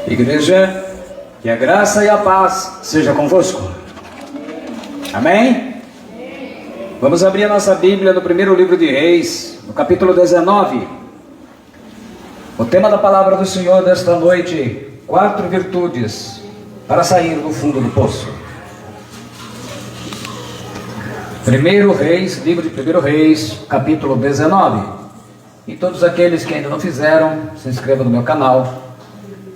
Igreja, que a graça e a paz seja convosco. Amém? Vamos abrir a nossa Bíblia no primeiro livro de Reis, no capítulo 19. O tema da palavra do Senhor desta noite: 4 virtudes para sair do fundo do poço. Livro de 1 Reis, capítulo 19. E todos aqueles que ainda não fizeram, se inscrevam no meu canal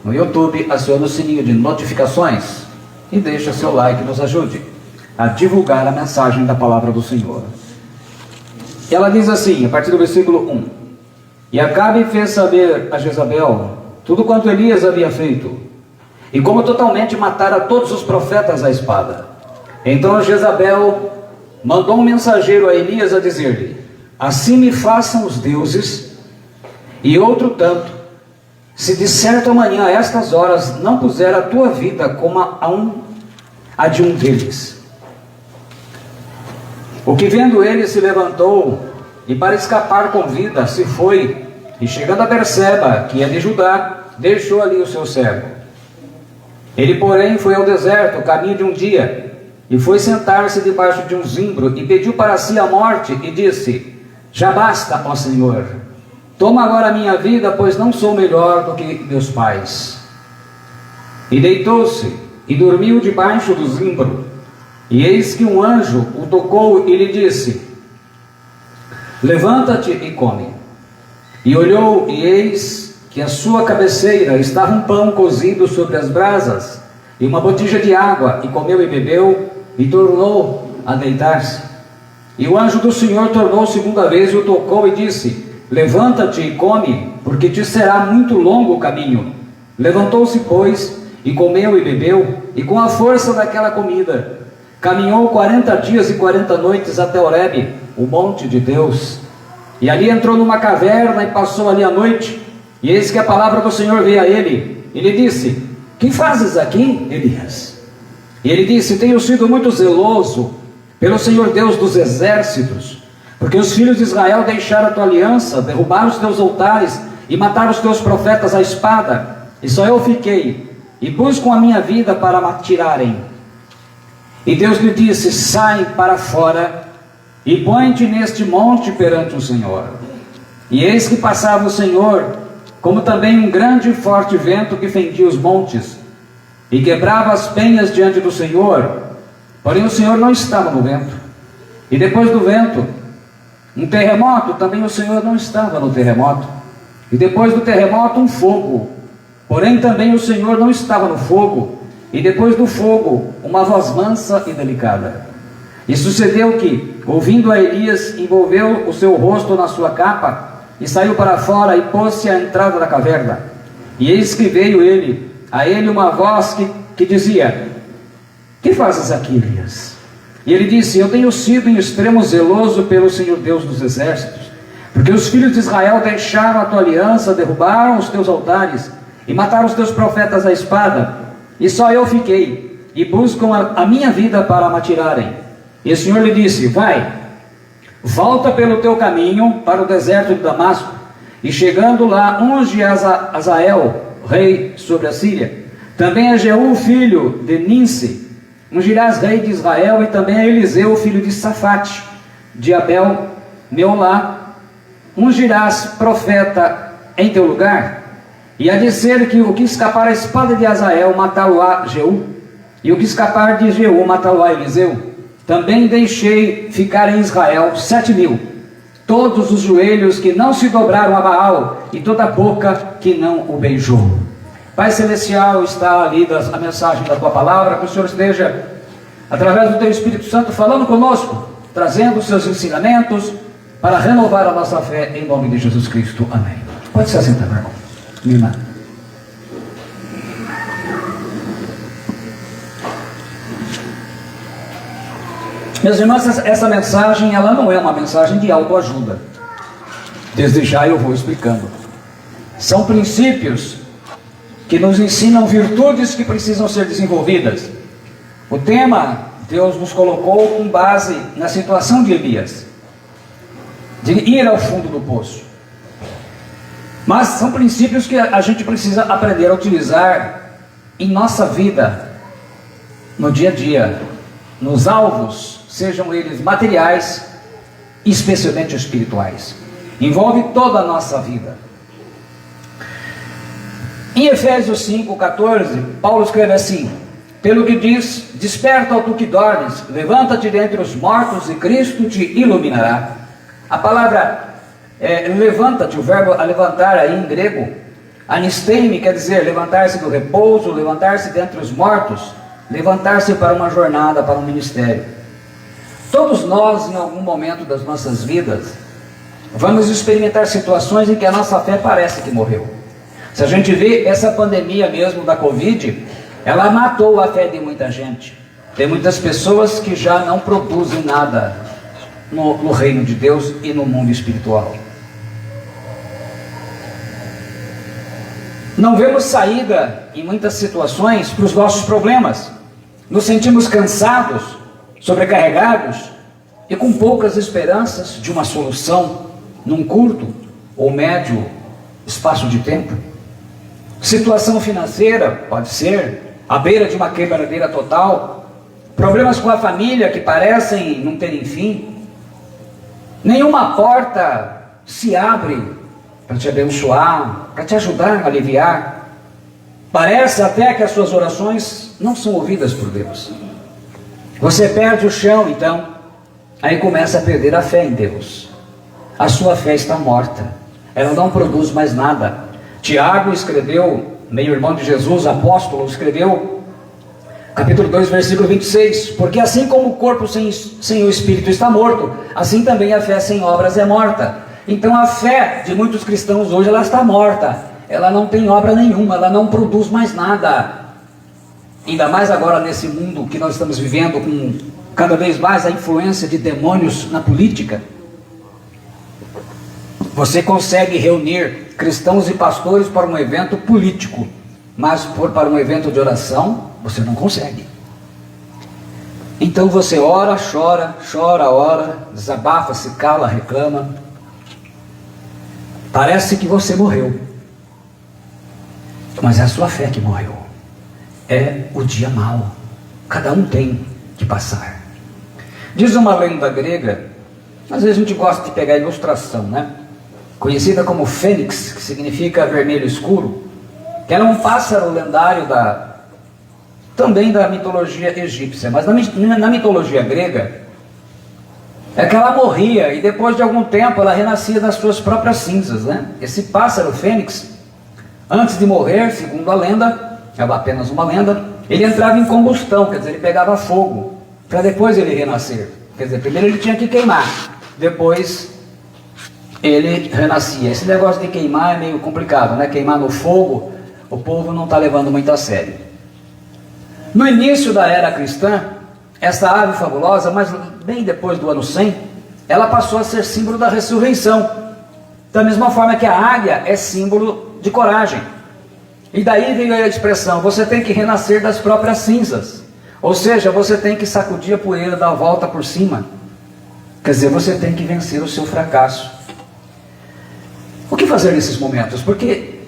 no YouTube, acione o sininho de notificações e deixe seu like, nos ajude a divulgar a mensagem da palavra do Senhor. E ela diz assim, a partir do versículo 1: E Acabe fez saber a Jezabel tudo quanto Elias havia feito, e como totalmente matara todos os profetas à espada. Então Jezabel mandou um mensageiro a Elias a dizer-lhe: Assim me façam os deuses, e outro tanto, se de certo amanhã a estas horas não puser a tua vida como a de um deles. O que vendo ele se levantou, e para escapar com vida se foi, e chegando a Berseba, que é de Judá, deixou ali o seu servo. Ele, porém, foi ao deserto, caminho de um dia, e foi sentar-se debaixo de um zimbro, e pediu para si a morte, e disse: Já basta, ó Senhor, toma agora a minha vida, pois não sou melhor do que meus pais. E deitou-se, e dormiu debaixo do zimbro. E eis que um anjo o tocou, e lhe disse: Levanta-te e come. E olhou, e eis que à sua cabeceira estava um pão cozido sobre as brasas, e uma botija de água, e comeu e bebeu, e tornou a deitar-se. E o anjo do Senhor tornou segunda vez, e o tocou, e disse: Levanta-te e come, porque te será muito longo o caminho. Levantou-se, pois, e comeu e bebeu, e com a força daquela comida, caminhou 40 dias e 40 noites até Horebe, o monte de Deus. E ali entrou numa caverna e passou ali a noite. E eis que a palavra do Senhor veio a ele, e lhe disse: Que fazes aqui, Elias? E ele disse: Tenho sido muito zeloso pelo Senhor Deus dos exércitos, porque os filhos de Israel deixaram a tua aliança, derrubaram os teus altares e mataram os teus profetas à espada, e só eu fiquei, e buscam a minha vida para me tirarem. E Deus lhe disse: Sai para fora e põe-te neste monte perante o Senhor. E eis que passava o Senhor, como também um grande e forte vento que fendia os montes, e quebrava as penhas diante do Senhor. Porém o Senhor não estava no vento. E depois do vento, um terremoto, também o Senhor não estava no terremoto. E depois do terremoto, um fogo, porém também o Senhor não estava no fogo. E depois do fogo, uma voz mansa e delicada. E sucedeu que, ouvindo a Elias, envolveu o seu rosto na sua capa, e saiu para fora, e pôs-se à entrada da caverna. E eis que veio a ele uma voz que dizia: Que fazes aqui, Elias? E ele disse: Eu tenho sido em extremo zeloso pelo Senhor Deus dos exércitos, porque os filhos de Israel deixaram a tua aliança, derrubaram os teus altares, e mataram os teus profetas à espada, e só eu fiquei, e buscam a minha vida para me tirarem. E o Senhor lhe disse: Vai, volta pelo teu caminho para o deserto de Damasco, e chegando lá, unge Azael, rei sobre a Síria. Também a Jeú, filho de Ninsi, ungirás rei de Israel, e também a Eliseu, filho de Safate, de Abel, Meolá, ungirás profeta em teu lugar. E há de ser que o que escapar a espada de Azael, matá-lo-á Jeú, e o que escapar de Jeú, matá-lo-á Eliseu. Também deixei ficar em Israel 7.000, todos os joelhos que não se dobraram a Baal, e toda a boca que não o beijou. Pai Celestial, está lida a mensagem da tua palavra, que o Senhor esteja, através do teu Espírito Santo, falando conosco, trazendo os seus ensinamentos, para renovar a nossa fé, em nome de Jesus Cristo. Amém. Pode se assentar, meu irmão, minha irmã. Meus irmãos, essa mensagem, ela não é uma mensagem de autoajuda. Desde já eu vou explicando. São princípios que nos ensinam virtudes que precisam ser desenvolvidas. O tema, Deus nos colocou com base na situação de Elias, de ir ao fundo do poço. Mas são princípios que a gente precisa aprender a utilizar em nossa vida, no dia a dia, nos alvos, sejam eles materiais, especialmente espirituais. Envolve toda a nossa vida. Em Efésios 5,14, Paulo escreve assim: pelo que diz, desperta, ó tu que dormes, levanta-te dentre os mortos e Cristo te iluminará. A palavra levanta-te, o verbo a levantar aí em grego, anisteime, quer dizer levantar-se do repouso, levantar-se dentre os mortos, levantar-se para uma jornada, para um ministério. Todos nós, em algum momento das nossas vidas, vamos experimentar situações em que a nossa fé parece que morreu. Se a gente vê essa pandemia mesmo da Covid, ela matou a fé de muita gente. Tem muitas pessoas que já não produzem nada no reino de Deus e no mundo espiritual. Não vemos saída em muitas situações para os nossos problemas. Nos sentimos cansados, sobrecarregados e com poucas esperanças de uma solução num curto ou médio espaço de tempo. Situação financeira, pode ser, à beira de uma quebradeira total, problemas com a família que parecem não terem fim. Nenhuma porta se abre para te abençoar, para te ajudar a aliviar. Parece até que as suas orações não são ouvidas por Deus. Você perde o chão, então, aí começa a perder a fé em Deus. A sua fé está morta, ela não produz mais nada. Tiago escreveu, meio-irmão de Jesus, apóstolo, escreveu, capítulo 2, versículo 26, porque assim como o corpo sem o espírito está morto, assim também a fé sem obras é morta. Então a fé de muitos cristãos hoje, ela está morta, ela não tem obra nenhuma, ela não produz mais nada. Ainda mais agora nesse mundo que nós estamos vivendo, com cada vez mais a influência de demônios na política. Você consegue reunir cristãos e pastores para um evento político, mas para um evento de oração, você não consegue. Então você ora, ora, desabafa, se cala, reclama. Parece que você morreu, mas é a sua fé que morreu. É o dia mau, cada um tem que passar. Diz uma lenda grega, às vezes a gente gosta de pegar a ilustração, né? Conhecida como fênix, que significa vermelho escuro, que era um pássaro lendário também da mitologia egípcia, mas na mitologia grega, é que ela morria e depois de algum tempo ela renascia das suas próprias cinzas, né? Esse pássaro fênix, antes de morrer, segundo a lenda, é apenas uma lenda, ele entrava em combustão, quer dizer, ele pegava fogo, para depois ele renascer. Quer dizer, primeiro ele tinha que queimar, depois ele renascia. Esse negócio de queimar é meio complicado, né? Queimar no fogo, o povo não está levando muito a sério. No início da era cristã, essa ave fabulosa, mas bem depois do ano 100, ela passou a ser símbolo da ressurreição. Da mesma forma que a águia é símbolo de coragem. E daí veio a expressão, você tem que renascer das próprias cinzas. Ou seja, você tem que sacudir a poeira, dar a volta por cima. Quer dizer, você tem que vencer o seu fracasso. O que fazer nesses momentos? Porque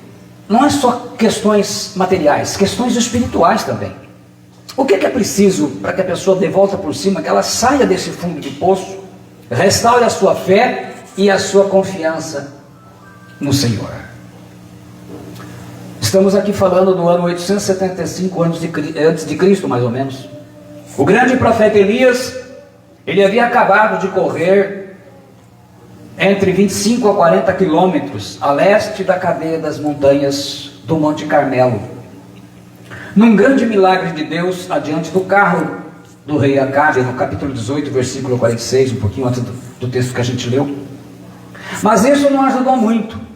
não é só questões materiais, questões espirituais também. O que é preciso para que a pessoa dê volta por cima, que ela saia desse fundo de poço, restaure a sua fé e a sua confiança no Senhor? Estamos aqui falando do ano 875 antes de Cristo, mais ou menos. O grande profeta Elias, ele havia acabado de correr entre 25 a 40 quilômetros a leste da cadeia das montanhas do Monte Carmelo, num grande milagre de Deus, adiante do carro do rei Acabe, no capítulo 18, versículo 46, um pouquinho antes do texto que a gente leu. Mas isso não ajudou muito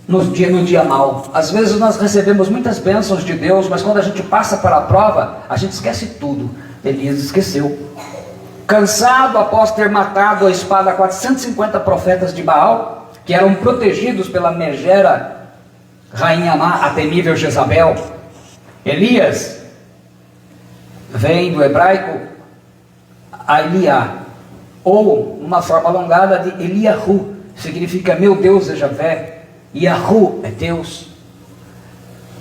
no dia mau. Às vezes nós recebemos muitas bênçãos de Deus, mas quando a gente passa para a prova, a gente esquece tudo. Elias esqueceu. Cansado após ter matado a espada 450 profetas de Baal, que eram protegidos pela megera rainha má, a temível Jezabel, Elias vem do hebraico Eliá, ou uma forma alongada de Eliahu, significa meu Deus é Javé, Yahu é Deus.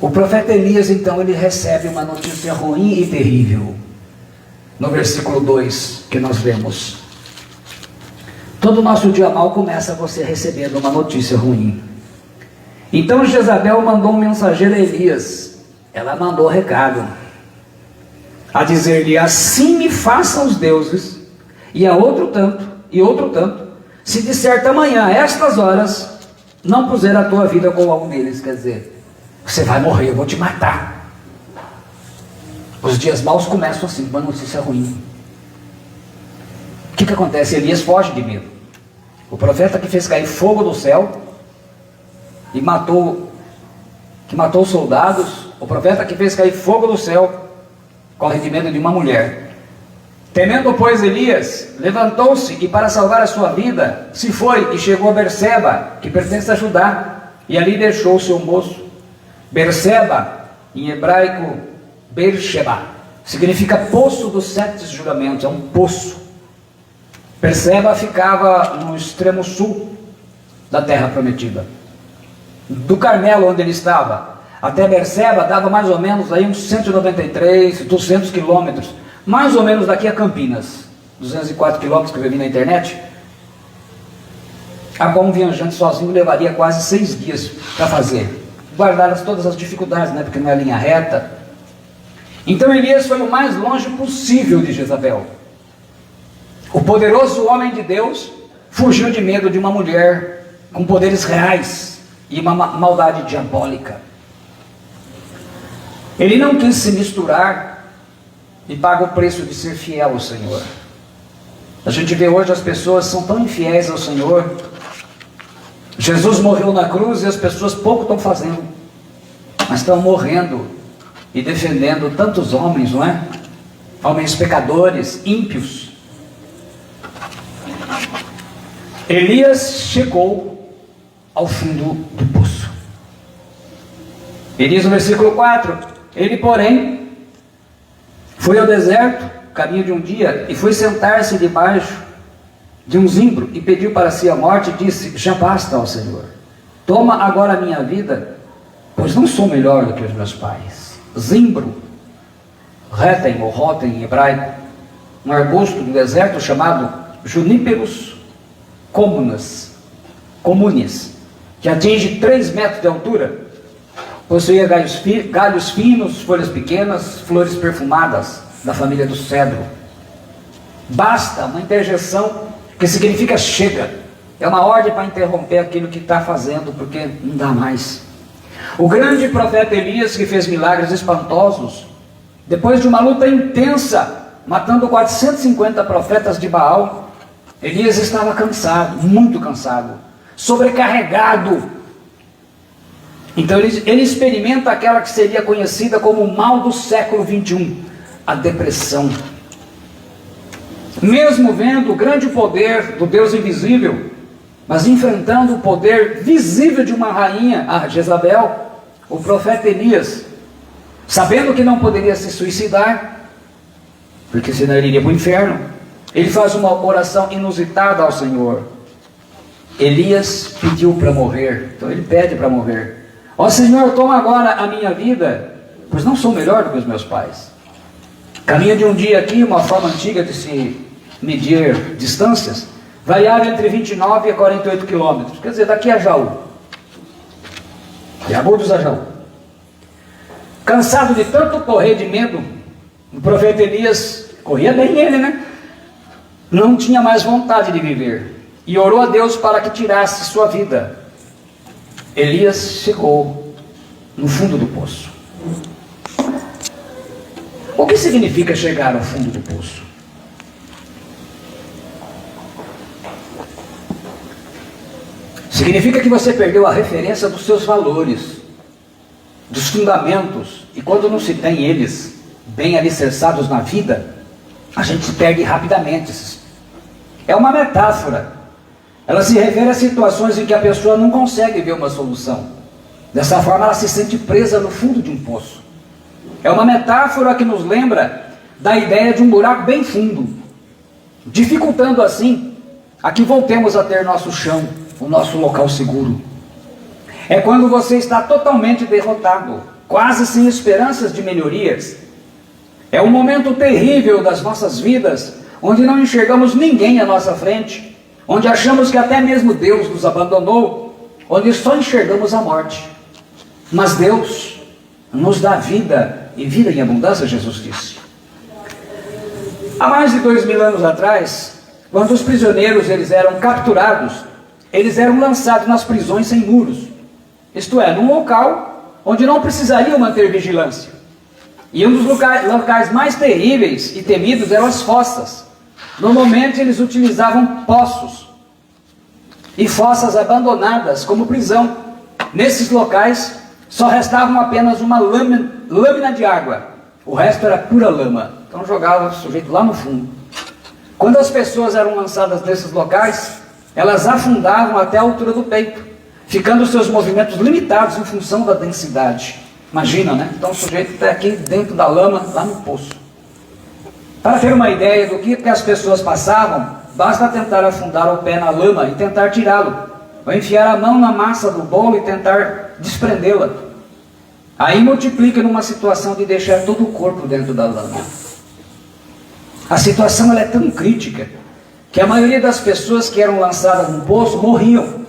O profeta Elias, então, ele recebe uma notícia ruim e terrível. No versículo 2, que nós vemos. Todo o nosso dia mal começa você recebendo uma notícia ruim. Então Jezabel mandou um mensageiro a Elias. Ela mandou recado, a dizer-lhe: assim me façam os deuses, e a outro tanto, se de certa manhã, a estas horas, não puser a tua vida com algum deles. Quer dizer, você vai morrer, eu vou te matar. Os dias maus começam assim, com uma notícia ruim. O que acontece? Elias foge de medo. O profeta que fez cair fogo do céu e matou os soldados, o profeta que fez cair fogo do céu, corre de medo de uma mulher. Temendo, pois, Elias, levantou-se e, para salvar a sua vida, se foi e chegou a Berseba, que pertence a Judá, e ali deixou o seu moço. Berseba, em hebraico, Beersheba, significa poço dos 7 juramentos, é um poço. Berseba ficava no extremo sul da terra prometida. Do Carmelo, onde ele estava, até Berseba dava mais ou menos aí uns 193, 200 quilômetros, mais ou menos daqui a Campinas, 204 quilômetros que eu vi na internet. Agora um viajante sozinho levaria quase 6 dias para fazer, guardadas todas as dificuldades, né? Porque não é linha reta. Então Elias foi o mais longe possível de Jezabel. O poderoso homem de Deus fugiu de medo de uma mulher com poderes reais e uma maldade diabólica. Ele não quis se misturar e paga o preço de ser fiel ao Senhor. A gente vê hoje as pessoas são tão infiéis ao Senhor. Jesus morreu na cruz e as pessoas pouco estão fazendo, mas estão morrendo e defendendo tantos homens, não é? Homens pecadores, ímpios. Elias chegou ao fundo do poço. Ele diz no versículo 4: ele, porém, foi ao deserto, caminho de um dia, e foi sentar-se debaixo de um zimbro, e pediu para si a morte, e disse: já basta, ó Senhor, toma agora a minha vida, pois não sou melhor do que os meus pais. Zimbro, retem ou rotem em hebraico, um arbusto do deserto chamado Juníperos comunes, que atinge 3 metros de altura, possuía galhos finos, folhas pequenas, flores perfumadas, da família do cedro. Basta, uma interjeição que significa chega, é uma ordem para interromper aquilo que está fazendo, porque não dá mais. O grande profeta Elias, que fez milagres espantosos, depois de uma luta intensa, matando 450 profetas de Baal, Elias estava cansado, muito cansado, sobrecarregado. Então ele experimenta aquela que seria conhecida como o mal do século 21, a depressão. Mesmo vendo o grande poder do Deus invisível, mas enfrentando o poder visível de uma rainha, a Jezabel, o profeta Elias, sabendo que não poderia se suicidar, porque senão ele iria para o inferno, ele faz uma oração inusitada ao Senhor. Elias pediu para morrer, então ele pede para morrer. Ó Senhor, toma agora a minha vida, pois não sou melhor do que os meus pais. Caminho de um dia aqui, uma forma antiga de se medir distâncias, variava entre 29 e 48 quilômetros, quer dizer, daqui a Jaú, de Agudos a Jaú. Cansado de tanto correr de medo, o profeta Elias, corria bem ele, né? Não tinha mais vontade de viver, e orou a Deus para que tirasse sua vida. Elias chegou no fundo do poço. O que significa chegar ao fundo do poço? Significa que você perdeu a referência dos seus valores, dos fundamentos, e quando não se tem eles bem alicerçados na vida, a gente se perde rapidamente. É uma metáfora. Ela se refere a situações em que a pessoa não consegue ver uma solução. Dessa forma ela se sente presa no fundo de um poço. É uma metáfora que nos lembra da ideia de um buraco bem fundo, dificultando assim a que voltemos a ter nosso chão, o nosso local seguro. É quando você está totalmente derrotado, quase sem esperanças de melhorias. É um momento terrível das nossas vidas, onde não enxergamos ninguém à nossa frente, onde achamos que até mesmo Deus nos abandonou, onde só enxergamos a morte. Mas Deus nos dá vida, e vida em abundância, Jesus disse. Há mais de 2000 anos atrás, quando os prisioneiros eles eram capturados, eles eram lançados nas prisões sem muros, isto é, num local onde não precisariam manter vigilância. E um dos locais mais terríveis e temidos eram as fossas. Normalmente eles utilizavam poços e fossas abandonadas como prisão. Nesses locais só restavam apenas uma lâmina de água, o resto era pura lama. Então jogava o sujeito lá no fundo. Quando as pessoas eram lançadas nesses locais, elas afundavam até a altura do peito, ficando seus movimentos limitados em função da densidade. Imagina, né? Então o sujeito está aqui dentro da lama, lá no poço. Para ter uma ideia do que as pessoas passavam, basta tentar afundar o pé na lama e tentar tirá-lo, ou enfiar a mão na massa do bolo e tentar desprendê-la. Aí multiplica numa situação de deixar todo o corpo dentro da lama. A situação ela é tão crítica que a maioria das pessoas que eram lançadas no poço morriam.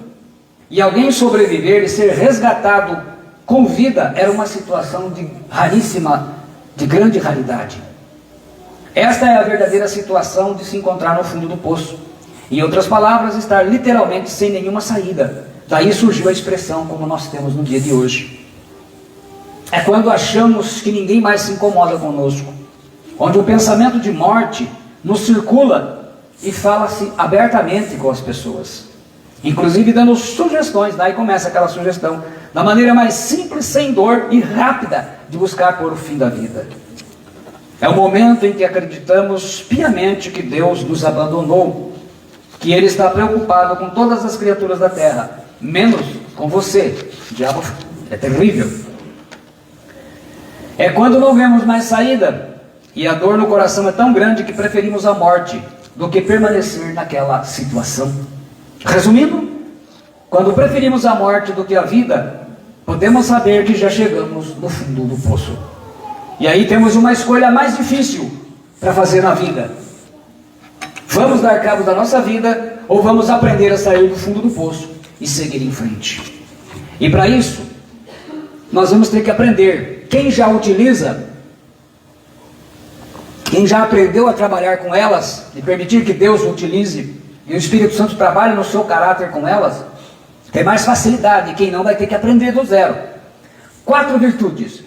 E alguém sobreviver e ser resgatado com vida era uma situação de grande raridade. Esta é a verdadeira situação de se encontrar no fundo do poço. Em outras palavras, estar literalmente sem nenhuma saída. Daí surgiu a expressão como nós temos no dia de hoje. É quando achamos que ninguém mais se incomoda conosco, onde o pensamento de morte nos circula e fala-se abertamente com as pessoas, inclusive dando sugestões. Daí começa aquela sugestão, da maneira mais simples, sem dor e rápida, de buscar por o fim da vida. É o momento em que acreditamos piamente que Deus nos abandonou, que Ele está preocupado com todas as criaturas da terra, menos com você. O diabo é terrível. É quando não vemos mais saída, e a dor no coração é tão grande que preferimos a morte do que permanecer naquela situação. Resumindo, quando preferimos a morte do que a vida, podemos saber que já chegamos no fundo do poço. E aí temos uma escolha mais difícil para fazer na vida. Vamos dar cabo da nossa vida ou vamos aprender a sair do fundo do poço e seguir em frente? E para isso, nós vamos ter que aprender. Quem já utiliza, quem já aprendeu a trabalhar com elas, e permitir que Deus o utilize, e o Espírito Santo trabalhe no seu caráter com elas, tem mais facilidade. E quem não vai ter que aprender do zero. 4 virtudes.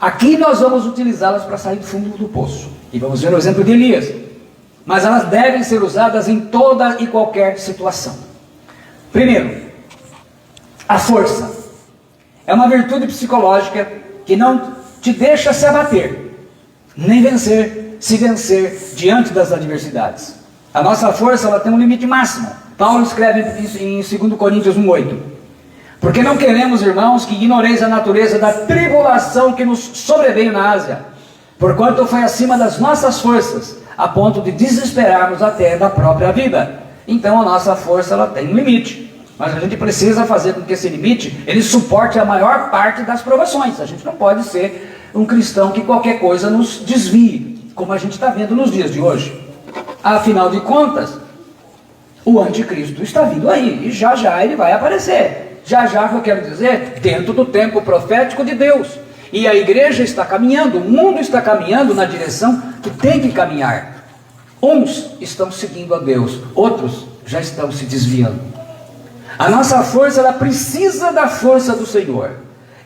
Aqui nós vamos utilizá-las para sair do fundo do poço. E vamos ver o exemplo de Elias. Mas elas devem ser usadas em toda e qualquer situação. Primeiro, a força. É uma virtude psicológica que não te deixa se abater, nem se vencer diante das adversidades. A nossa força ela tem um limite máximo. Paulo escreve em 2 Coríntios 1:8. Porque não queremos, irmãos, que ignoreis a natureza da tribulação que nos sobreveio na Ásia, porquanto foi acima das nossas forças, a ponto de desesperarmos até da própria vida. Então a nossa força ela tem um limite, mas a gente precisa fazer com que esse limite ele suporte a maior parte das provações. A gente não pode ser um cristão que qualquer coisa nos desvie, como a gente está vendo nos dias de hoje. Afinal de contas, o anticristo está vindo aí, e já já ele vai aparecer. Já já, que eu quero dizer, dentro do tempo profético de Deus. E a igreja está caminhando, o mundo está caminhando na direção que tem que caminhar. Uns estão seguindo a Deus, outros já estão se desviando. A nossa força, ela precisa da força do Senhor.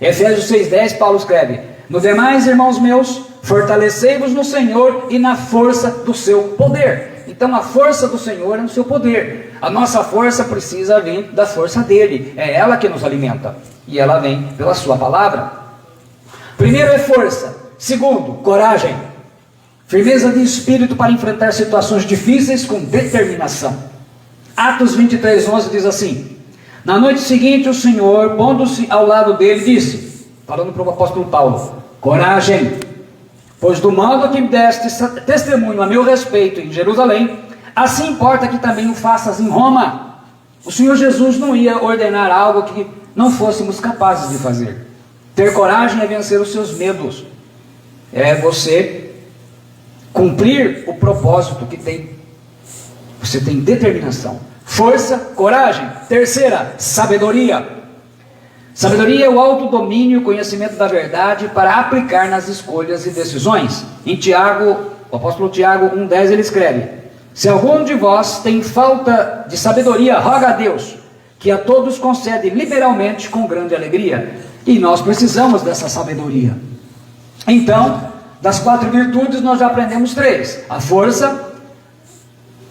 Efésios 6:10, Paulo escreve: no demais, irmãos meus, fortalecei-vos no Senhor e na força do seu poder. Então a força do Senhor é no seu poder. A nossa força precisa vir da força dele. É ela que nos alimenta. E ela vem pela sua palavra. Primeiro é força. Segundo, coragem. Firmeza de espírito para enfrentar situações difíceis com determinação. Atos 23:11 diz assim: na noite seguinte o Senhor, pondo-se ao lado dele, disse, falando para o apóstolo Paulo: coragem, pois do modo que me deste testemunho a meu respeito em Jerusalém, assim importa que também o faças em Roma. O Senhor Jesus não ia ordenar algo que não fôssemos capazes de fazer. Ter coragem é vencer os seus medos, é você cumprir o propósito que tem. Você tem determinação, força, coragem. Terceira, sabedoria. Sabedoria é o autodomínio e o conhecimento da verdade para aplicar nas escolhas e decisões. Em Tiago, o apóstolo Tiago 1,10 ele escreve: se algum de vós tem falta de sabedoria, roga a Deus, que a todos concede liberalmente com grande alegria. E nós precisamos dessa sabedoria. Então, das 4 virtudes nós já aprendemos 3: a força,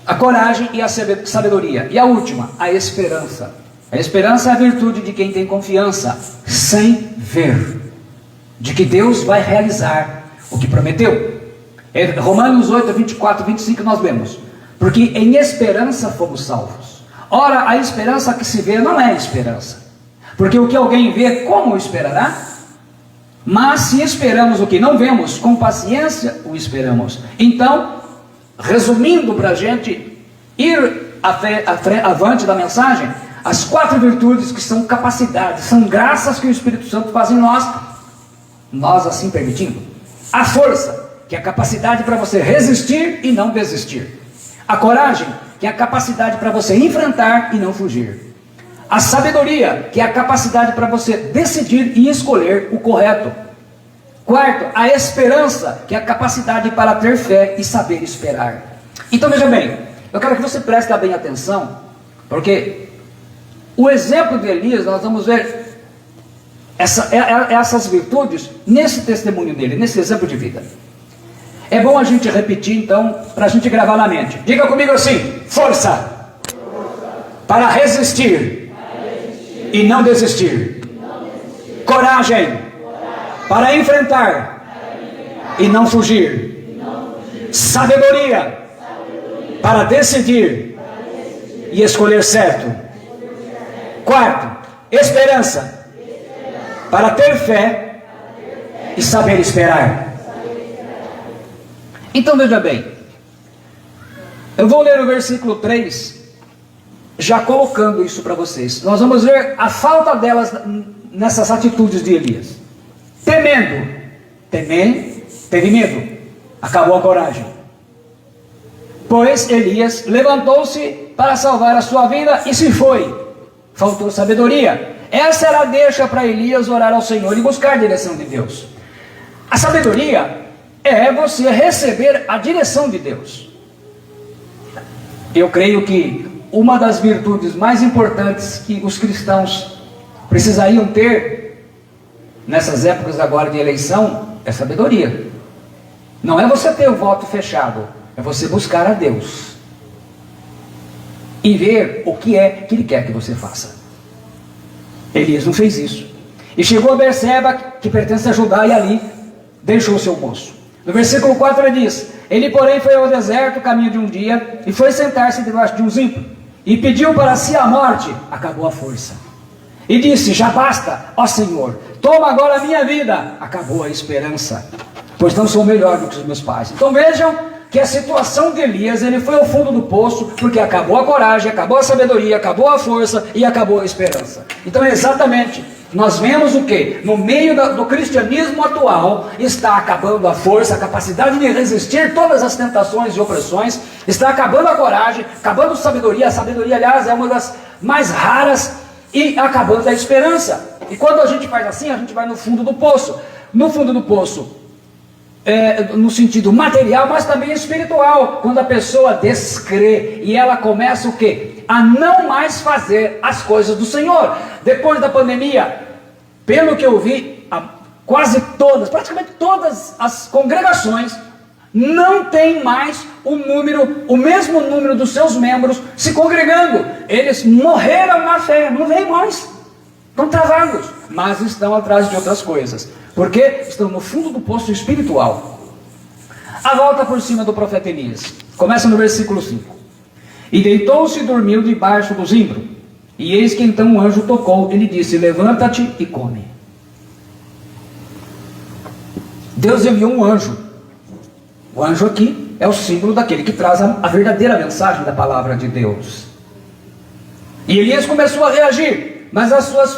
a coragem e a sabedoria. E a última, a esperança. A esperança é a virtude de quem tem confiança, sem ver, de que Deus vai realizar o que prometeu. Romanos 8, 24 e 25 nós lemos: porque em esperança fomos salvos. Ora, a esperança que se vê não é esperança, porque o que alguém vê, como esperará? Mas se esperamos o que não vemos, com paciência o esperamos. Então, resumindo para a gente ir avante da mensagem, as 4 virtudes que são capacidades, são graças que o Espírito Santo faz em nós assim permitindo. A força, que é a capacidade para você resistir e não desistir. A coragem, que é a capacidade para você enfrentar e não fugir. A sabedoria, que é a capacidade para você decidir e escolher o correto. Quarto, a esperança, que é a capacidade para ter fé e saber esperar. Então veja bem, eu quero que você preste bem atenção, porque o exemplo de Elias, nós vamos ver essas virtudes nesse testemunho dele, nesse exemplo de vida. É bom a gente repetir então, para a gente gravar na mente. Diga comigo assim: força, para resistir e não desistir. Coragem, para enfrentar e não fugir. Sabedoria, para decidir e escolher certo. Quarto, esperança, para ter fé e saber esperar. Então veja bem, eu vou ler o versículo 3, já colocando isso para vocês. Nós vamos ver a falta delas nessas atitudes de Elias. Teve medo, acabou a coragem. Pois Elias levantou-se para salvar a sua vida e se foi. Faltou sabedoria. Essa era a deixa para Elias orar ao Senhor e buscar a direção de Deus. A sabedoria é você receber a direção de Deus. Eu creio que uma das virtudes mais importantes que os cristãos precisariam ter nessas épocas agora de eleição é sabedoria. Não é você ter o voto fechado, é você buscar a Deus e ver o que é que Ele quer que você faça. Elias não fez isso. E chegou a Berseba, que pertence a Judá, e ali deixou o seu moço. No versículo 4 ele diz: ele porém foi ao deserto, caminho de um dia, e foi sentar-se debaixo de um zimbro, e pediu para si a morte. Acabou a força. E disse: já basta, ó Senhor, toma agora a minha vida. Acabou a esperança, pois não sou melhor do que os meus pais. Então vejam que a situação de Elias, ele foi ao fundo do poço, porque acabou a coragem, acabou a sabedoria, acabou a força e acabou a esperança. Então é exatamente, nós vemos o que? No meio do cristianismo atual, está acabando a força, a capacidade de resistir todas as tentações e opressões, está acabando a coragem, acabando a sabedoria. A sabedoria, aliás, é uma das mais raras, e acabando a esperança. E quando a gente faz assim, a gente vai no fundo do poço. No fundo do poço, no sentido material, mas também espiritual, quando a pessoa descrê e ela começa o quê? A não mais fazer as coisas do Senhor. Depois da pandemia, pelo que eu vi, quase todas, praticamente todas as congregações não tem mais o mesmo número dos seus membros se congregando. Eles morreram na fé, não vem mais, estão travados, mas estão atrás de outras coisas, porque estão no fundo do poço espiritual. A volta por cima do profeta Elias começa no versículo 5. E deitou-se e dormiu debaixo do zimbro, e eis que então um anjo tocou, ele disse: levanta-te e come. Deus enviou um anjo. O anjo aqui é o símbolo daquele que traz a verdadeira mensagem da palavra de Deus. E Elias começou a reagir, mas as suas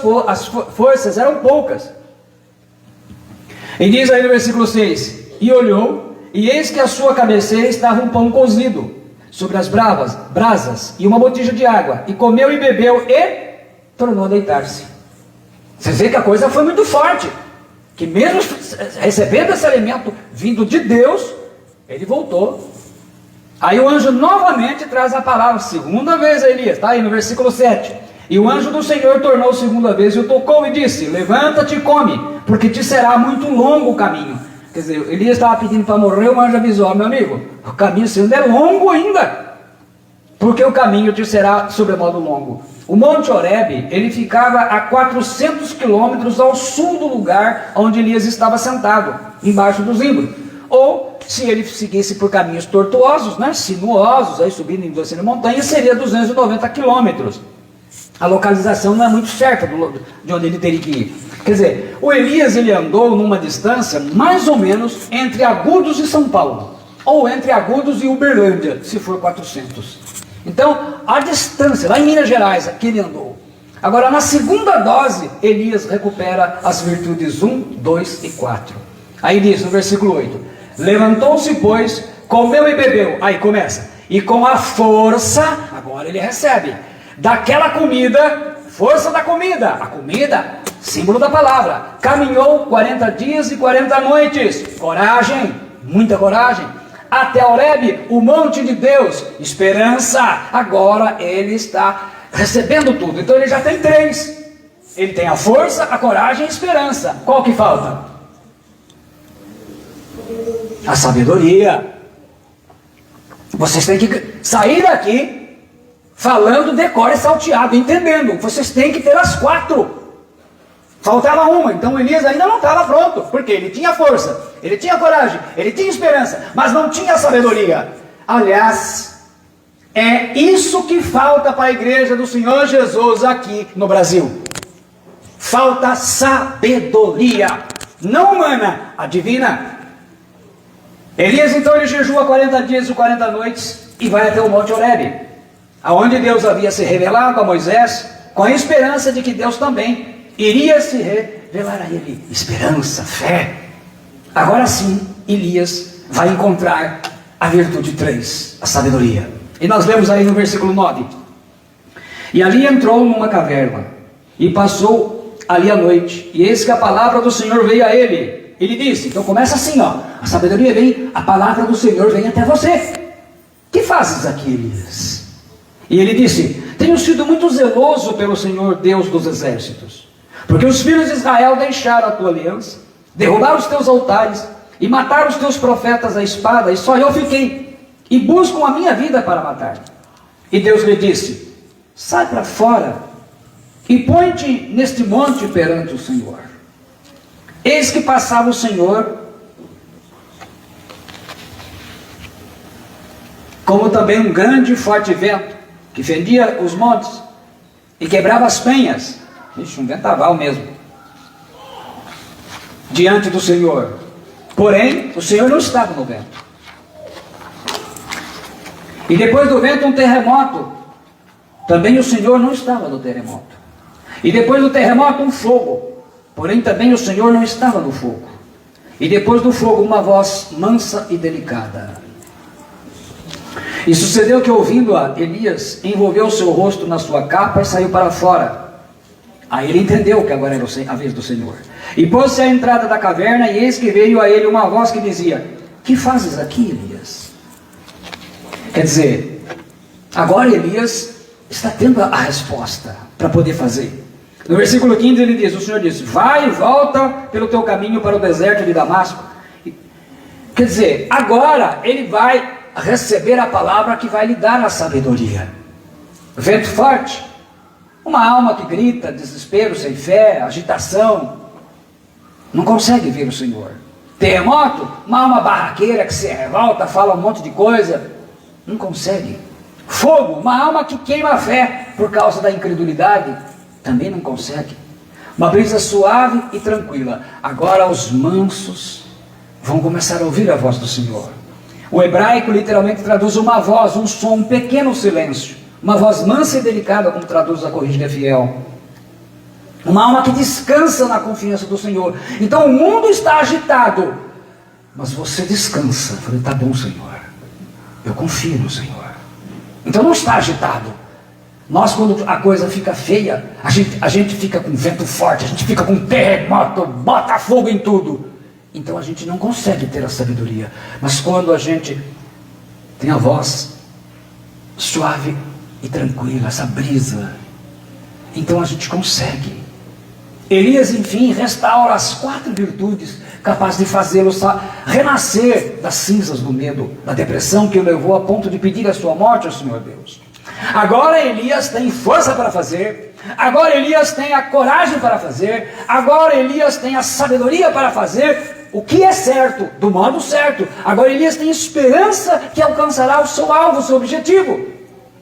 forças eram poucas. E diz aí no versículo 6: e olhou, e eis que à sua cabeceira estava um pão cozido sobre as brasas e uma botija de água, e comeu e bebeu e tornou a deitar-se. Vocês veem que a coisa foi muito forte, que mesmo recebendo esse alimento vindo de Deus, ele voltou. Aí o anjo novamente traz a palavra, segunda vez a Elias, está aí no versículo 7. E o anjo do Senhor tornou segunda vez e o tocou e disse: levanta-te e come, porque te será muito longo o caminho. Quer dizer, Elias estava pedindo para morrer, o anjo avisou: meu amigo, o caminho seu é longo ainda, porque o caminho te será sobremodo longo. O Monte Horebe, ele ficava a 400 quilômetros ao sul do lugar onde Elias estava sentado, embaixo do zimbro. Ou, se ele seguisse por caminhos tortuosos, né, sinuosos, aí subindo em descendo montanha, seria 290 quilômetros. A localização não é muito certa de onde ele teria que ir. Quer dizer, o Elias, ele andou numa distância mais ou menos entre Agudos e São Paulo, ou entre Agudos e Uberlândia, se for 400. Então, a distância, lá em Minas Gerais, que ele andou. Agora, na segunda dose, Elias recupera as virtudes 1, 2 e 4. Aí diz no versículo 8: levantou-se, pois, comeu e bebeu. Aí começa. E com a força, agora ele recebe, daquela comida, força da comida, a comida, símbolo da palavra, caminhou 40 dias e 40 noites, coragem, muita coragem, até Horebe, o monte de Deus, esperança. Agora ele está recebendo tudo, então ele já tem 3, ele tem a força, a coragem e a esperança. Qual que falta? A sabedoria. Vocês têm que sair daqui falando decore salteado, entendendo, vocês têm que ter as 4. Faltava uma, então Elias ainda não estava pronto, porque ele tinha força, ele tinha coragem, ele tinha esperança, mas não tinha sabedoria. Aliás, é isso que falta para a igreja do Senhor Jesus aqui no Brasil. Falta sabedoria, não humana, a divina. Elias então ele jejua 40 dias e 40 noites e vai até o Monte Horebe, aonde Deus havia se revelado a Moisés, com a esperança de que Deus também iria se revelar a ele. Esperança, fé. Agora sim, Elias vai encontrar a virtude 3, a sabedoria. E nós lemos aí no versículo 9: e ali entrou numa caverna, e passou ali a noite, e eis que a palavra do Senhor veio a ele. Ele disse, então começa assim, ó, a sabedoria vem, a palavra do Senhor vem até você. Que fazes aqui, Elias? E ele disse: tenho sido muito zeloso pelo Senhor Deus dos exércitos, porque os filhos de Israel deixaram a tua aliança, derrubaram os teus altares, e mataram os teus profetas à espada, e só eu fiquei, e buscam a minha vida para matar. E Deus lhe disse: sai para fora, e põe-te neste monte perante o Senhor. Eis que passava o Senhor, como também um grande e forte vento, que fendia os montes, e quebrava as penhas. Ixi, um ventaval mesmo, diante do Senhor. Porém, o Senhor não estava no vento. E depois do vento um terremoto. Também o Senhor não estava no terremoto. E depois do terremoto um fogo. Porém também o Senhor não estava no fogo. E depois do fogo uma voz mansa e delicada. E sucedeu que, ouvindo-a, Elias envolveu o seu rosto na sua capa e saiu para fora. Aí ele entendeu que agora era a vez do Senhor. E pôs-se à entrada da caverna, e eis que veio a ele uma voz que dizia: que fazes aqui, Elias? Quer dizer, agora Elias está tendo a resposta para poder fazer. No versículo 15 ele diz, o Senhor disse: vai e volta pelo teu caminho para o deserto de Damasco. Quer dizer, agora ele vai receber a palavra que vai lhe dar a sabedoria. Vento forte, uma alma que grita, desespero, sem fé, agitação, não consegue ver o Senhor. Terremoto, uma alma barraqueira que se revolta, fala um monte de coisa, não consegue. Fogo, uma alma que queima a fé por causa da incredulidade, também não consegue. Uma brisa suave e tranquila. Agora os mansos vão começar a ouvir a voz do Senhor. O hebraico literalmente traduz uma voz, um som, um pequeno silêncio. Uma voz mansa e delicada, como traduz a Corrigida Fiel. Uma alma que descansa na confiança do Senhor. Então o mundo está agitado, mas você descansa. Eu falei, tá bom, Senhor, eu confio no Senhor. Então não está agitado. Nós, quando a coisa fica feia, a gente fica com vento forte, a gente fica com terremoto, bota fogo em tudo. Então a gente não consegue ter a sabedoria. Mas quando a gente tem a voz suave e tranquila, essa brisa, então a gente consegue. Elias, enfim, restaura as 4 virtudes capazes de fazê-lo renascer das cinzas do medo, da depressão que o levou a ponto de pedir a sua morte ao Senhor Deus. Agora Elias tem força para fazer, agora Elias tem a coragem para fazer, agora Elias tem a sabedoria para fazer o que é certo, do modo certo. Agora Elias tem esperança que alcançará o seu alvo, o seu objetivo.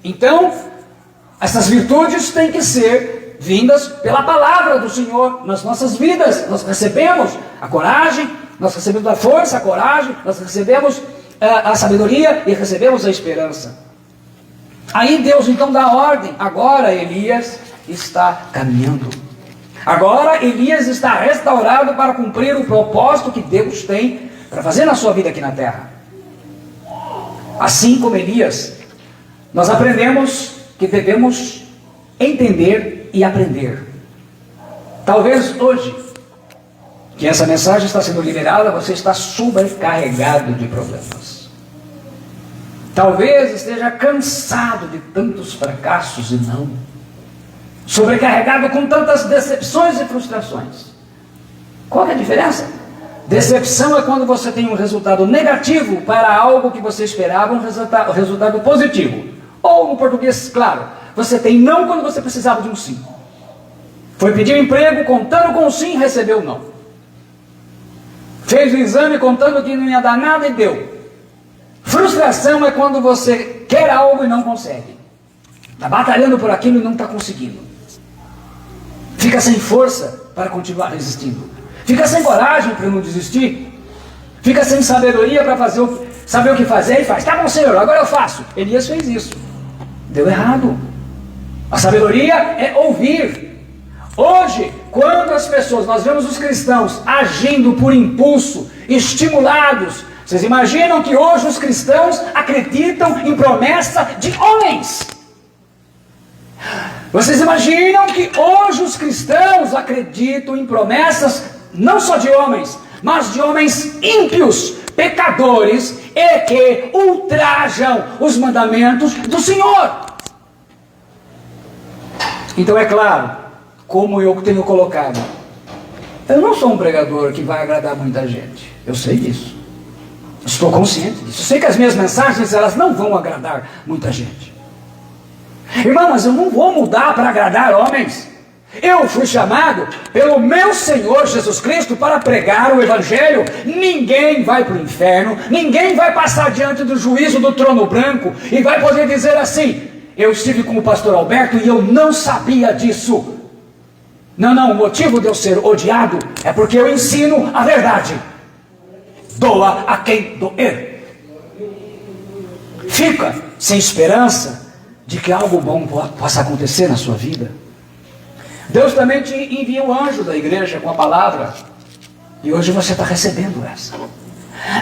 Então, essas virtudes têm que ser vindas pela palavra do Senhor nas nossas vidas. Nós recebemos a coragem, nós recebemos a força, a coragem, nós recebemos a sabedoria e recebemos a esperança. Aí Deus então dá ordem. Agora Elias está caminhando. Agora Elias está restaurado para cumprir o propósito que Deus tem para fazer na sua vida aqui na terra. Assim como Elias, nós aprendemos que devemos entender e aprender. Talvez hoje, que essa mensagem está sendo liberada, você está sobrecarregado de problemas. Talvez esteja cansado de tantos fracassos e não. Sobrecarregado com tantas decepções e frustrações. Qual é a diferença? Decepção é quando você tem um resultado negativo para algo que você esperava, um resultado positivo. Ou, no português, claro, você tem não quando você precisava de um sim. Foi pedir um emprego, contando com o sim, recebeu o não. Fez o exame contando que não ia dar nada e deu. Frustração é quando você quer algo e não consegue. Está batalhando por aquilo e não está conseguindo. Fica sem força para continuar resistindo. Fica sem coragem para não desistir. Fica sem sabedoria para saber o que fazer e faz. Tá bom, Senhor, agora eu faço. Elias fez isso. Deu errado. A sabedoria é ouvir. Hoje, quando as pessoas, nós vemos os cristãos agindo por impulso, estimulados. Vocês imaginam que hoje os cristãos acreditam em promessa de homens? Vocês imaginam que hoje os cristãos acreditam em promessas não só de homens, mas de homens ímpios, pecadores e que ultrajam os mandamentos do Senhor? Então é claro, como eu tenho colocado, eu não sou um pregador que vai agradar muita gente. Eu sei disso. Estou consciente disso. Eu sei que as minhas mensagens, elas não vão agradar muita gente. Irmão, mas eu não vou mudar para agradar homens. Eu fui chamado pelo meu Senhor Jesus Cristo para pregar o Evangelho. Ninguém vai para o inferno, ninguém vai passar diante do juízo do trono branco e vai poder dizer assim: eu estive com o pastor Alberto e eu não sabia disso. Não, o motivo de eu ser odiado é porque eu ensino a verdade. Doa a quem doer. Fica sem esperança de que algo bom possa acontecer na sua vida. Deus também te envia um anjo da igreja com a palavra. E hoje você está recebendo essa.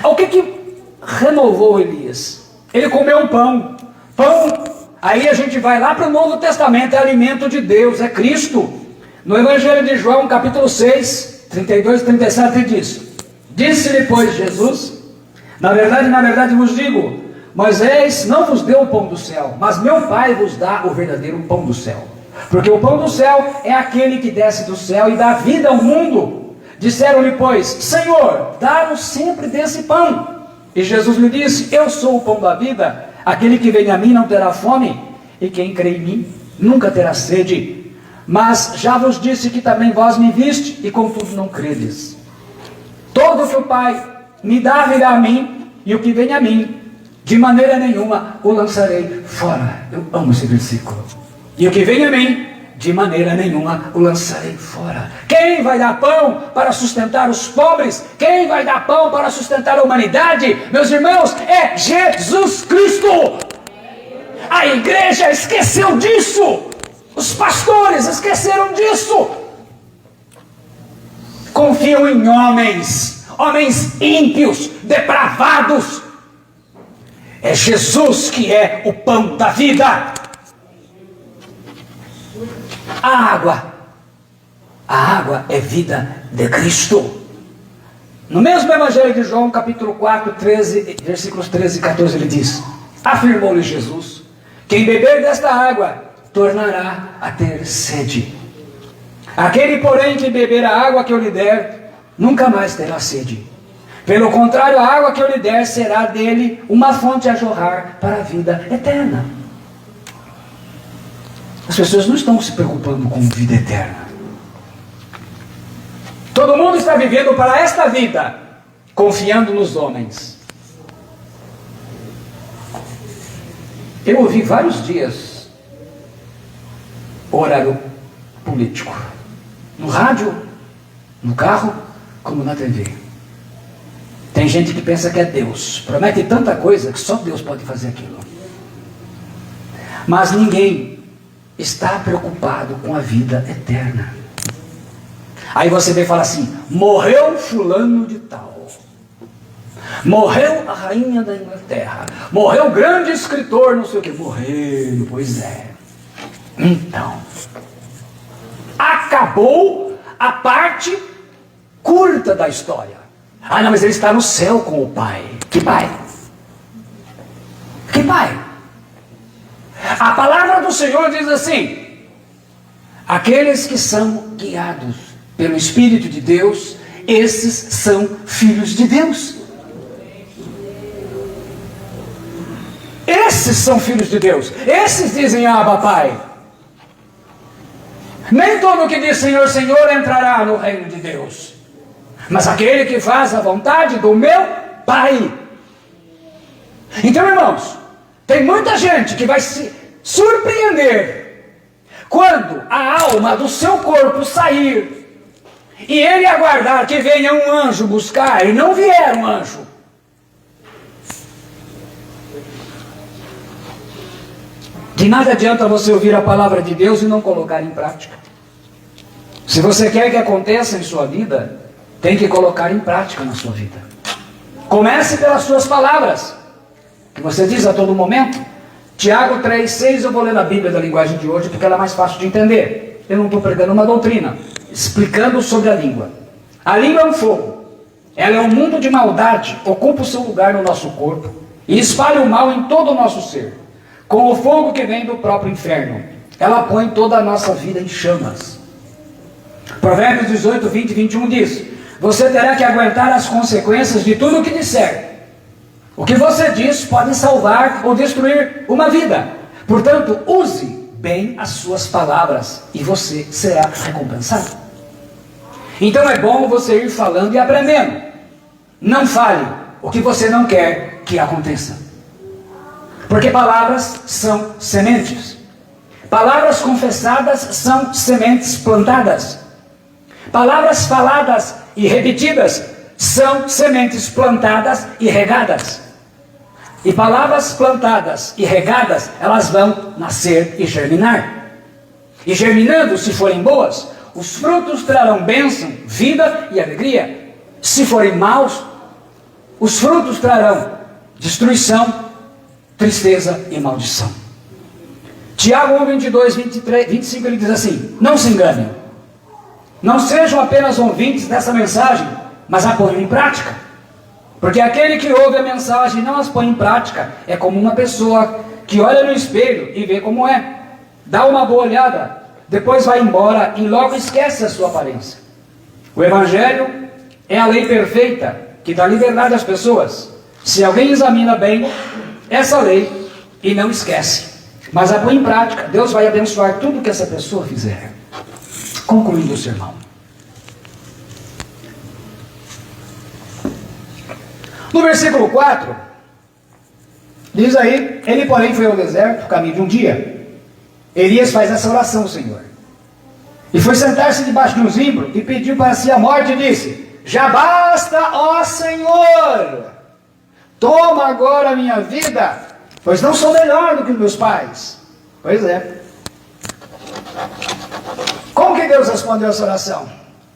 O que renovou Elias? Ele comeu um pão. Pão, aí a gente vai lá para o Novo Testamento, é alimento de Deus, é Cristo. No Evangelho de João, capítulo 6, 32 e 37, diz: disse-lhe, pois, Jesus: na verdade vos digo, Moisés não vos deu o pão do céu, mas meu Pai vos dá o verdadeiro pão do céu. Porque o pão do céu é aquele que desce do céu e dá vida ao mundo. Disseram-lhe, pois: Senhor, dá-nos sempre desse pão. E Jesus lhe disse: eu sou o pão da vida. Aquele que vem a mim não terá fome, e quem crê em mim nunca terá sede. Mas já vos disse que também vós me viste, e contudo não credes. Todo o que o Pai me dá virá a mim, e o que vem a mim, de maneira nenhuma o lançarei fora. Eu amo esse versículo. E o que vem a mim, de maneira nenhuma o lançarei fora. Quem vai dar pão para sustentar os pobres? Quem vai dar pão para sustentar a humanidade? Meus irmãos, é Jesus Cristo. A igreja esqueceu disso. Os pastores esqueceram disso. confiam em homens, homens ímpios, depravados. É Jesus que é o pão da vida. A água é vida de Cristo. No mesmo Evangelho de João, capítulo 4, 13, versículos 13 e 14, ele diz: afirmou-lhe Jesus: quem beber desta água tornará a ter sede. Aquele, porém, que beber a água que eu lhe der, nunca mais terá sede. Pelo contrário, a água que eu lhe der será dele uma fonte a jorrar para a vida eterna. As pessoas não estão se preocupando com vida eterna. Todo mundo está vivendo para esta vida, confiando nos homens. Eu ouvi vários dias o horário político, no rádio, no carro, como na TV. Tem gente que pensa que é Deus, promete tanta coisa que só Deus pode fazer aquilo. Mas ninguém está preocupado com a vida eterna. Aí você vem e fala assim: morreu fulano de tal, morreu a rainha da Inglaterra, morreu o grande escritor, não sei o que. Morreu, pois é. Então, acabou a parte curta da história. Ah, não, mas ele está no céu com o Pai. Que Pai? Que Pai? A palavra do Senhor diz assim: aqueles que são guiados pelo Espírito de Deus, esses são filhos de Deus. Esses são filhos de Deus. Esses dizem: Abba, Pai. Nem todo que diz Senhor, Senhor entrará no reino de Deus, mas aquele que faz a vontade do meu Pai. Então, irmãos, tem muita gente que vai se surpreender quando a alma do seu corpo sair e ele aguardar que venha um anjo buscar, e não vier um anjo. De nada adianta você ouvir a palavra de Deus e não colocar em prática. Se você quer que aconteça em sua vida, tem que colocar em prática na sua vida. Comece pelas suas palavras, que você diz a todo momento. Tiago 3,6, eu vou ler na Bíblia da linguagem de hoje, porque ela é mais fácil de entender. Eu não estou pregando uma doutrina, explicando sobre a língua. A língua é um fogo. Ela é um mundo de maldade, ocupa o seu lugar no nosso corpo e espalha o mal em todo o nosso ser. Com o fogo que vem do próprio inferno, ela põe toda a nossa vida em chamas. Provérbios 18, 20 e 21 diz: você terá que aguentar as consequências de tudo o que disser. O que você diz pode salvar ou destruir uma vida. Portanto, use bem as suas palavras e você será recompensado. Então é bom você ir falando e aprendendo. Não fale o que você não quer que aconteça. Porque palavras são sementes. Palavras confessadas são sementes plantadas. Palavras faladas e repetidas são sementes plantadas e regadas. E palavras plantadas e regadas, elas vão nascer e germinar. E germinando, se forem boas, os frutos trarão bênção, vida e alegria. Se forem maus, os frutos trarão destruição, tristeza e maldição. Tiago 1, 22, 23, 25, ele diz assim: não se enganem. Não sejam apenas ouvintes dessa mensagem, mas a ponham em prática. Porque aquele que ouve a mensagem e não as põe em prática é como uma pessoa que olha no espelho e vê como é. Dá uma boa olhada, depois vai embora e logo esquece a sua aparência. O Evangelho é a lei perfeita que dá liberdade às pessoas. Se alguém examina bem essa lei e não esquece, mas a põe em prática, Deus vai abençoar tudo que essa pessoa fizer. Concluindo o sermão. No versículo 4, diz aí: ele porém foi ao deserto, caminho de um dia. Elias faz essa oração ao Senhor. E foi sentar-se debaixo de um zimbro e pediu para si a morte e disse: já basta, ó Senhor, toma agora a minha vida, pois não sou melhor do que meus pais. Pois é. Como que Deus respondeu essa oração?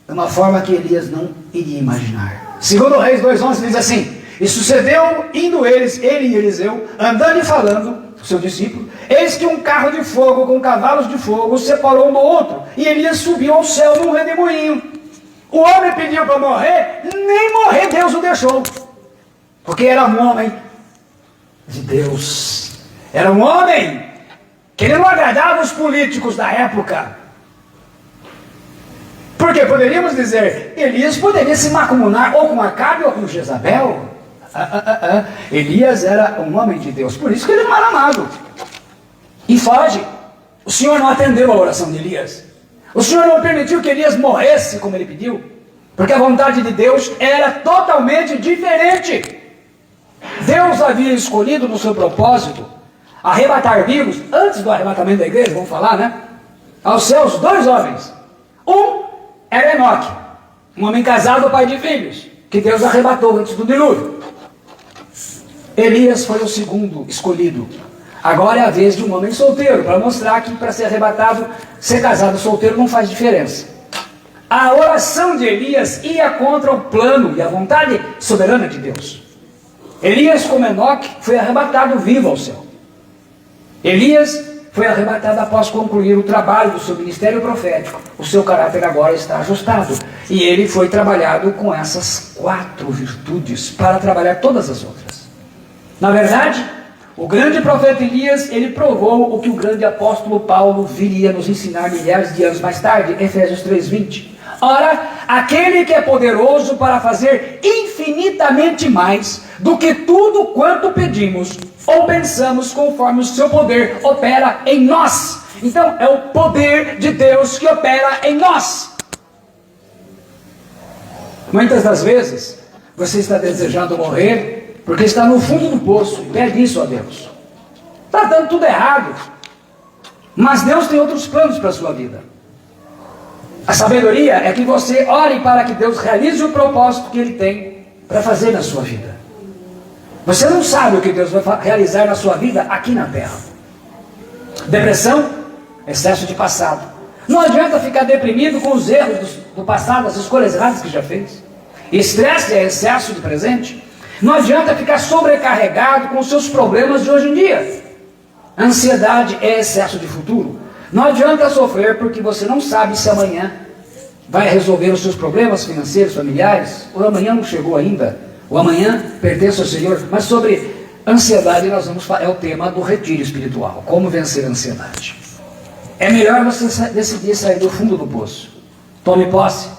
de uma forma que Elias não iria imaginar. Segundo Reis 2:11 diz assim: e sucedeu, indo eles, ele e Eliseu, andando e falando, o seu discípulo, eis que um carro de fogo com cavalos de fogo separou um do outro, e Elias subiu ao céu num redemoinho. O homem pediu para morrer, nem morrer Deus o deixou, porque era um homem de Deus, era um homem que ele não agradava os políticos da época. Porque poderíamos dizer, Elias poderia se macunar ou com Acabe ou com Jezabel. Elias era um homem de Deus, por isso que ele não era amado. E foge. O Senhor não atendeu a oração de Elias. O Senhor não permitiu que Elias morresse como ele pediu, porque a vontade de Deus era totalmente diferente. Deus havia escolhido no seu propósito arrebatar vivos, antes do arrebatamento da igreja, vamos falar, né? Aos céus, 2 homens. Um era Enoque, um homem casado, pai de filhos, que Deus arrebatou antes do dilúvio. Elias foi o segundo escolhido. Agora é a vez de um homem solteiro, para mostrar que para ser arrebatado, ser casado solteiro não faz diferença. A oração de Elias ia contra o plano e a vontade soberana de Deus. Elias, como Enoque, foi arrebatado vivo ao céu. Elias foi arrebatado após concluir o trabalho do seu ministério profético. O seu caráter agora está ajustado. E ele foi trabalhado com essas 4 virtudes para trabalhar todas as outras. Na verdade, o grande profeta Elias, ele provou o que o grande apóstolo Paulo viria nos ensinar milhares de anos mais tarde, Efésios 3:20. Ora, aquele que é poderoso para fazer infinitamente mais do que tudo quanto pedimos ou pensamos, conforme o seu poder opera em nós. Então, é o poder de Deus que opera em nós. Muitas das vezes, você está desejando morrer porque está no fundo do poço e pede isso a Deus. Está dando tudo errado. Mas Deus tem outros planos para a sua vida. A sabedoria é que você ore para que Deus realize o propósito que Ele tem para fazer na sua vida. Você não sabe o que Deus vai realizar na sua vida aqui na terra. Depressão, excesso de passado. Não adianta ficar deprimido com os erros do passado, as escolhas erradas que já fez. Estresse é excesso de presente. Não adianta ficar sobrecarregado com os seus problemas de hoje em dia. Ansiedade é excesso de futuro. Não adianta sofrer porque você não sabe se amanhã vai resolver os seus problemas financeiros, familiares, ou amanhã não chegou ainda. O amanhã pertence ao Senhor. Mas sobre ansiedade nós vamos falar, é o tema do retiro espiritual. Como vencer a ansiedade. É melhor você decidir sair do fundo do poço. Tome posse.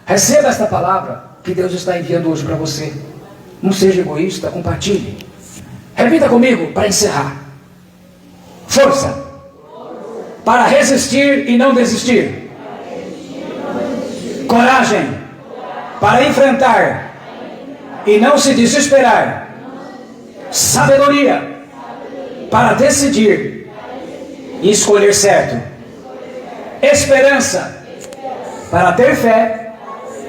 Receba esta palavra que Deus está enviando hoje para você. Não seja egoísta, compartilhe. Repita comigo para encerrar. Força. Para resistir e não desistir. Coragem. Para enfrentar e não se desesperar. Sabedoria para decidir e escolher certo. Esperança para ter fé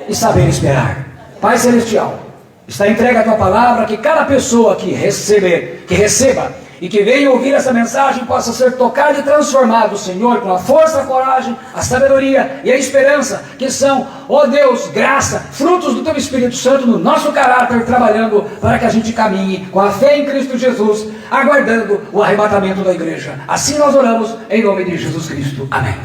e saber esperar. Pai Celestial, está entregue a Tua palavra, que cada pessoa que receba e que venha ouvir essa mensagem possa ser tocado e transformado, Senhor, com a força, a coragem, a sabedoria e a esperança, que são, ó Deus, graça, frutos do Teu Espírito Santo no nosso caráter, trabalhando para que a gente caminhe com a fé em Cristo Jesus, aguardando o arrebatamento da igreja. Assim nós oramos, em nome de Jesus Cristo. Amém.